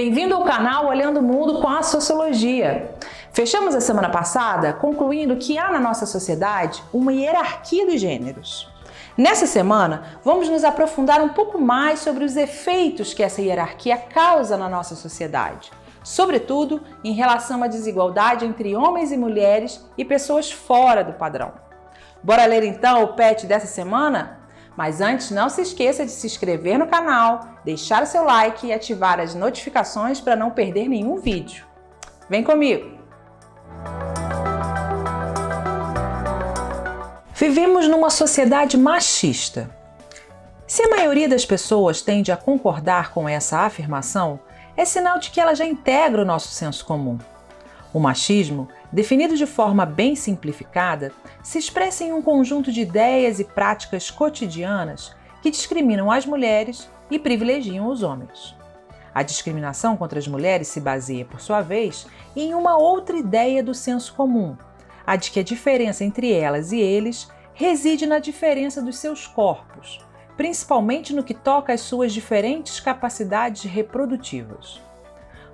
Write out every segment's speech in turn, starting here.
Bem-vindo ao canal Olhando o Mundo com a Sociologia. Fechamos a semana passada concluindo que há na nossa sociedade uma hierarquia dos gêneros. Nessa semana, vamos nos aprofundar um pouco mais sobre os efeitos que essa hierarquia causa na nossa sociedade, sobretudo em relação à desigualdade entre homens e mulheres e pessoas fora do padrão. Bora ler então o PET dessa semana? Mas antes, não se esqueça de se inscrever no canal, deixar o seu like e ativar as notificações para não perder nenhum vídeo. Vem comigo! Vivemos numa sociedade machista. Se a maioria das pessoas tende a concordar com essa afirmação, é sinal de que ela já integra o nosso senso comum. O machismo, definido de forma bem simplificada, se expressa em um conjunto de ideias e práticas cotidianas que discriminam as mulheres e privilegiam os homens. A discriminação contra as mulheres se baseia, por sua vez, em uma outra ideia do senso comum, a de que a diferença entre elas e eles reside na diferença dos seus corpos, principalmente no que toca às suas diferentes capacidades reprodutivas.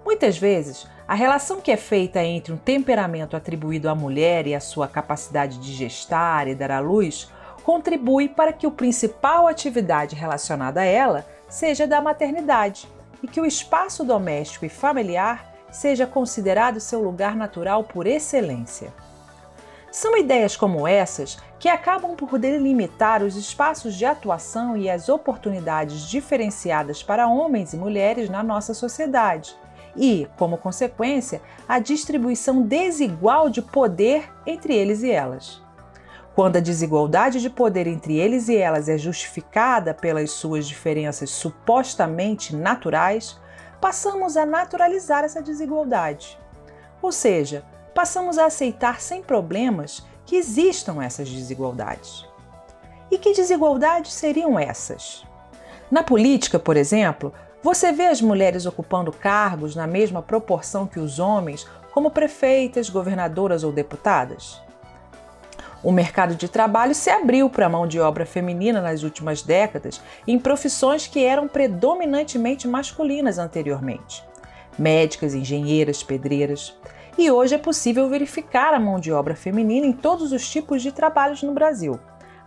Muitas vezes, a relação que é feita entre um temperamento atribuído à mulher e a sua capacidade de gestar e dar à luz contribui para que a principal atividade relacionada a ela seja da maternidade e que o espaço doméstico e familiar seja considerado seu lugar natural por excelência. São ideias como essas que acabam por delimitar os espaços de atuação e as oportunidades diferenciadas para homens e mulheres na nossa sociedade. E, como consequência, a distribuição desigual de poder entre eles e elas. Quando a desigualdade de poder entre eles e elas é justificada pelas suas diferenças supostamente naturais, passamos a naturalizar essa desigualdade. Ou seja, passamos a aceitar sem problemas que existam essas desigualdades. E que desigualdades seriam essas? Na política, por exemplo, você vê as mulheres ocupando cargos na mesma proporção que os homens, como prefeitas, governadoras ou deputadas? O mercado de trabalho se abriu para a mão de obra feminina nas últimas décadas em profissões que eram predominantemente masculinas anteriormente. Médicas, engenheiras, pedreiras. E hoje é possível verificar a mão de obra feminina em todos os tipos de trabalhos no Brasil.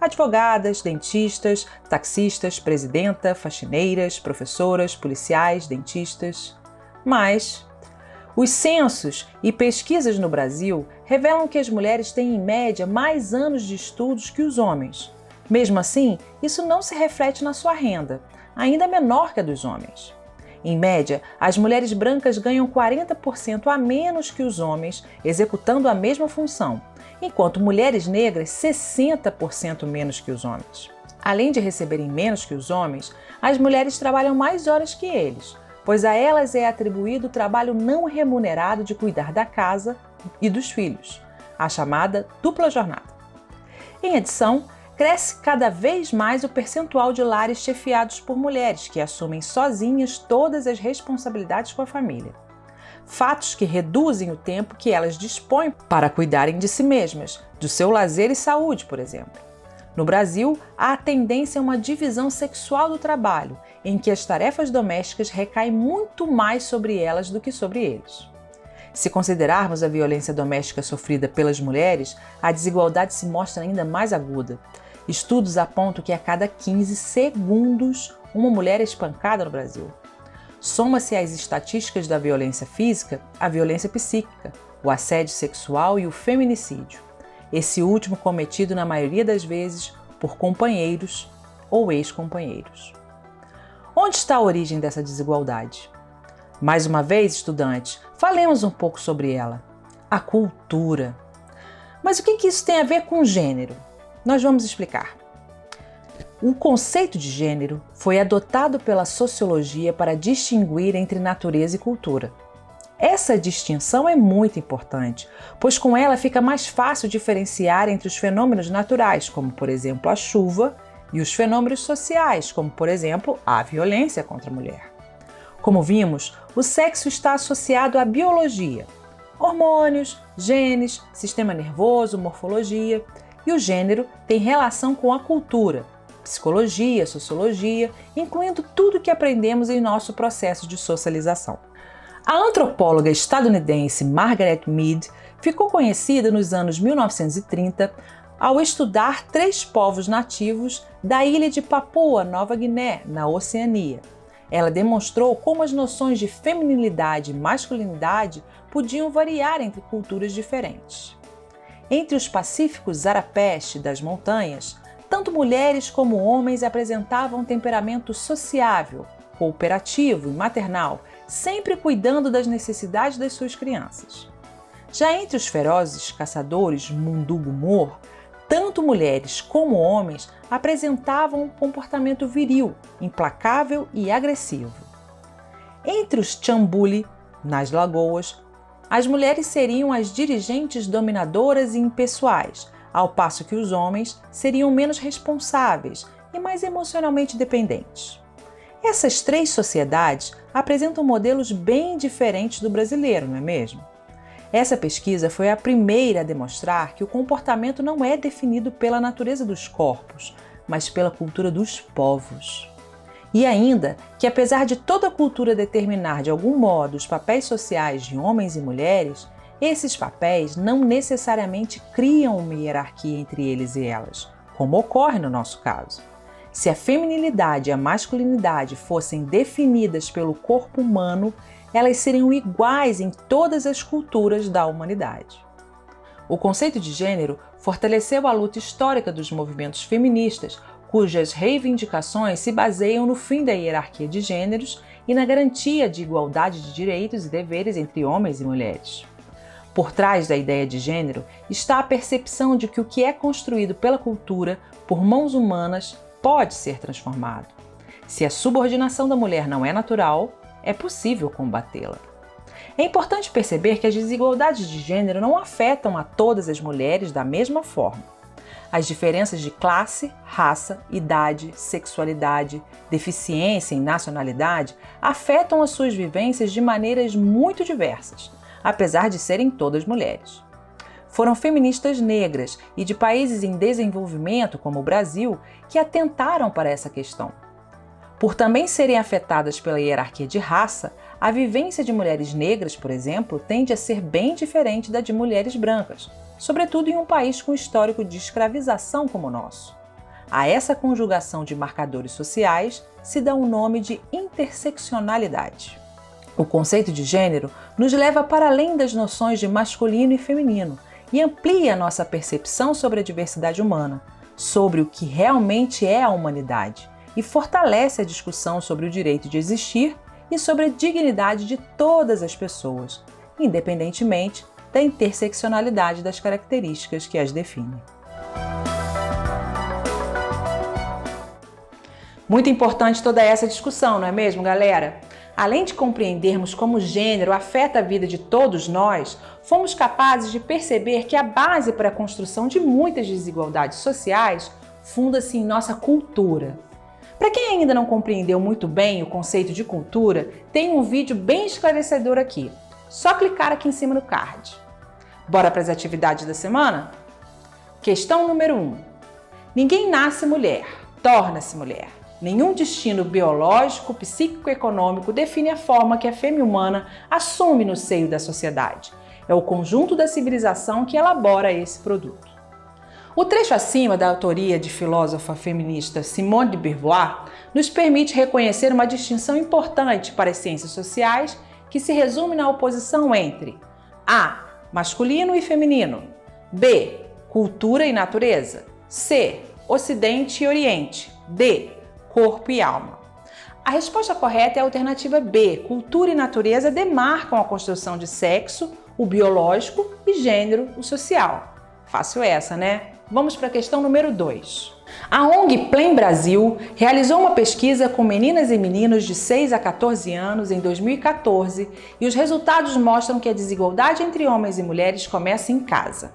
Advogadas, dentistas, taxistas, presidenta, faxineiras, professoras, policiais, dentistas. Mas os censos e pesquisas no Brasil revelam que as mulheres têm, em média, mais anos de estudos que os homens. Mesmo assim, isso não se reflete na sua renda, ainda menor que a dos homens. Em média, as mulheres brancas ganham 40% a menos que os homens, executando a mesma função, enquanto mulheres negras 60% menos que os homens. Além de receberem menos que os homens, as mulheres trabalham mais horas que eles, pois a elas é atribuído o trabalho não remunerado de cuidar da casa e dos filhos, a chamada dupla jornada. Em adição, cresce cada vez mais o percentual de lares chefiados por mulheres que assumem sozinhas todas as responsabilidades com a família. Fatos que reduzem o tempo que elas dispõem para cuidarem de si mesmas, do seu lazer e saúde, por exemplo. No Brasil, há a tendência a uma divisão sexual do trabalho, em que as tarefas domésticas recaem muito mais sobre elas do que sobre eles. Se considerarmos a violência doméstica sofrida pelas mulheres, a desigualdade se mostra ainda mais aguda. Estudos apontam que a cada 15 segundos uma mulher é espancada no Brasil. Soma-se às estatísticas da violência física, a violência psíquica, o assédio sexual e o feminicídio. Esse último cometido na maioria das vezes por companheiros ou ex-companheiros. Onde está a origem dessa desigualdade? Mais uma vez, estudantes, falemos um pouco sobre ela. A cultura. Mas o que isso tem a ver com gênero? Nós vamos explicar. O conceito de gênero foi adotado pela sociologia para distinguir entre natureza e cultura. Essa distinção é muito importante, pois com ela fica mais fácil diferenciar entre os fenômenos naturais, como por exemplo a chuva, e os fenômenos sociais, como por exemplo a violência contra a mulher. Como vimos, o sexo está associado à biologia, hormônios, genes, sistema nervoso, morfologia, e o gênero tem relação com a cultura, psicologia, sociologia, incluindo tudo que aprendemos em nosso processo de socialização. A antropóloga estadunidense Margaret Mead ficou conhecida nos anos 1930 ao estudar 3 povos nativos da ilha de Papua Nova Guiné, na Oceania. Ela demonstrou como as noções de feminilidade e masculinidade podiam variar entre culturas diferentes. Entre os pacíficos Arapeste das montanhas, tanto mulheres como homens apresentavam um temperamento sociável, cooperativo e maternal, sempre cuidando das necessidades das suas crianças. Já entre os ferozes caçadores Mundugu-Mor, tanto mulheres como homens apresentavam um comportamento viril, implacável e agressivo. Entre os Chambuli, nas lagoas, as mulheres seriam as dirigentes dominadoras e impessoais, ao passo que os homens seriam menos responsáveis e mais emocionalmente dependentes. Essas 3 sociedades apresentam modelos bem diferentes do brasileiro, não é mesmo? Essa pesquisa foi a primeira a demonstrar que o comportamento não é definido pela natureza dos corpos, mas pela cultura dos povos. E ainda que, apesar de toda a cultura determinar de algum modo os papéis sociais de homens e mulheres, esses papéis não necessariamente criam uma hierarquia entre eles e elas, como ocorre no nosso caso. Se a feminilidade e a masculinidade fossem definidas pelo corpo humano, elas seriam iguais em todas as culturas da humanidade. O conceito de gênero fortaleceu a luta histórica dos movimentos feministas, cujas reivindicações se baseiam no fim da hierarquia de gêneros e na garantia de igualdade de direitos e deveres entre homens e mulheres. Por trás da ideia de gênero está a percepção de que o que é construído pela cultura por mãos humanas pode ser transformado. Se a subordinação da mulher não é natural, é possível combatê-la. É importante perceber que as desigualdades de gênero não afetam a todas as mulheres da mesma forma. As diferenças de classe, raça, idade, sexualidade, deficiência e nacionalidade afetam as suas vivências de maneiras muito diversas, apesar de serem todas mulheres. Foram feministas negras e de países em desenvolvimento, como o Brasil, que atentaram para essa questão. Por também serem afetadas pela hierarquia de raça, a vivência de mulheres negras, por exemplo, tende a ser bem diferente da de mulheres brancas, sobretudo em um país com histórico de escravização como o nosso. A essa conjugação de marcadores sociais se dá o nome de interseccionalidade. O conceito de gênero nos leva para além das noções de masculino e feminino e amplia a nossa percepção sobre a diversidade humana, sobre o que realmente é a humanidade, e fortalece a discussão sobre o direito de existir e sobre a dignidade de todas as pessoas, independentemente da interseccionalidade das características que as definem. Muito importante toda essa discussão, não é mesmo, galera? Além de compreendermos como o gênero afeta a vida de todos nós, fomos capazes de perceber que a base para a construção de muitas desigualdades sociais funda-se em nossa cultura. Para quem ainda não compreendeu muito bem o conceito de cultura, tem um vídeo bem esclarecedor aqui. Só clicar aqui em cima no card. Bora para as atividades da semana? Questão número 1. Ninguém nasce mulher, torna-se mulher. Nenhum destino biológico, psíquico e econômico define a forma que a fêmea humana assume no seio da sociedade. É o conjunto da civilização que elabora esse produto. O trecho acima da autoria de filósofa feminista Simone de Beauvoir nos permite reconhecer uma distinção importante para as ciências sociais que se resume na oposição entre A. Masculino e feminino, B. Cultura e natureza, C. Ocidente e Oriente, D. Corpo e alma. A resposta correta é a alternativa B. Cultura e natureza demarcam a construção de sexo, o biológico, e gênero, o social. Fácil essa, né? Vamos para a questão número 2. A ONG Plem Brasil realizou uma pesquisa com meninas e meninos de 6 a 14 anos em 2014 e os resultados mostram que a desigualdade entre homens e mulheres começa em casa.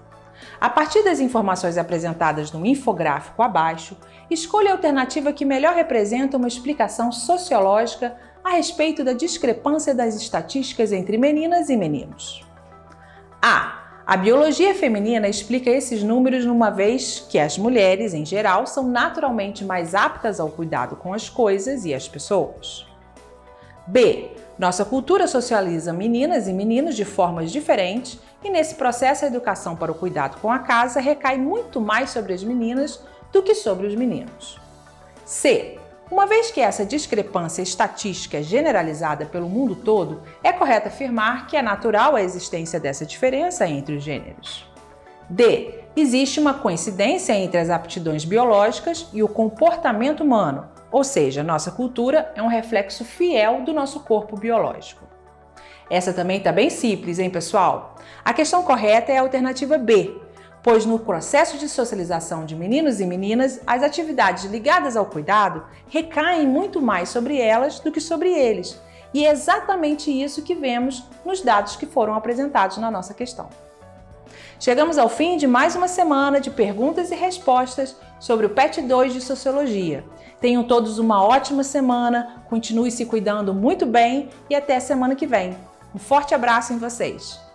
A partir das informações apresentadas no infográfico abaixo, escolha a alternativa que melhor representa uma explicação sociológica a respeito da discrepância das estatísticas entre meninas e meninos. A biologia feminina explica esses números uma vez que as mulheres, em geral, são naturalmente mais aptas ao cuidado com as coisas e as pessoas. B. Nossa cultura socializa meninas e meninos de formas diferentes e nesse processo a educação para o cuidado com a casa recai muito mais sobre as meninas do que sobre os meninos. C. Uma vez que essa discrepância estatística é generalizada pelo mundo todo, é correto afirmar que é natural a existência dessa diferença entre os gêneros. D. Existe uma coincidência entre as aptidões biológicas e o comportamento humano, ou seja, nossa cultura é um reflexo fiel do nosso corpo biológico. Essa também está bem simples, hein, pessoal? A questão correta é a alternativa B, pois no processo de socialização de meninos e meninas, as atividades ligadas ao cuidado recaem muito mais sobre elas do que sobre eles. E é exatamente isso que vemos nos dados que foram apresentados na nossa questão. Chegamos ao fim de mais uma semana de perguntas e respostas sobre o PET 2 de Sociologia. Tenham todos uma ótima semana, continue se cuidando muito bem e até a semana que vem. Um forte abraço em vocês!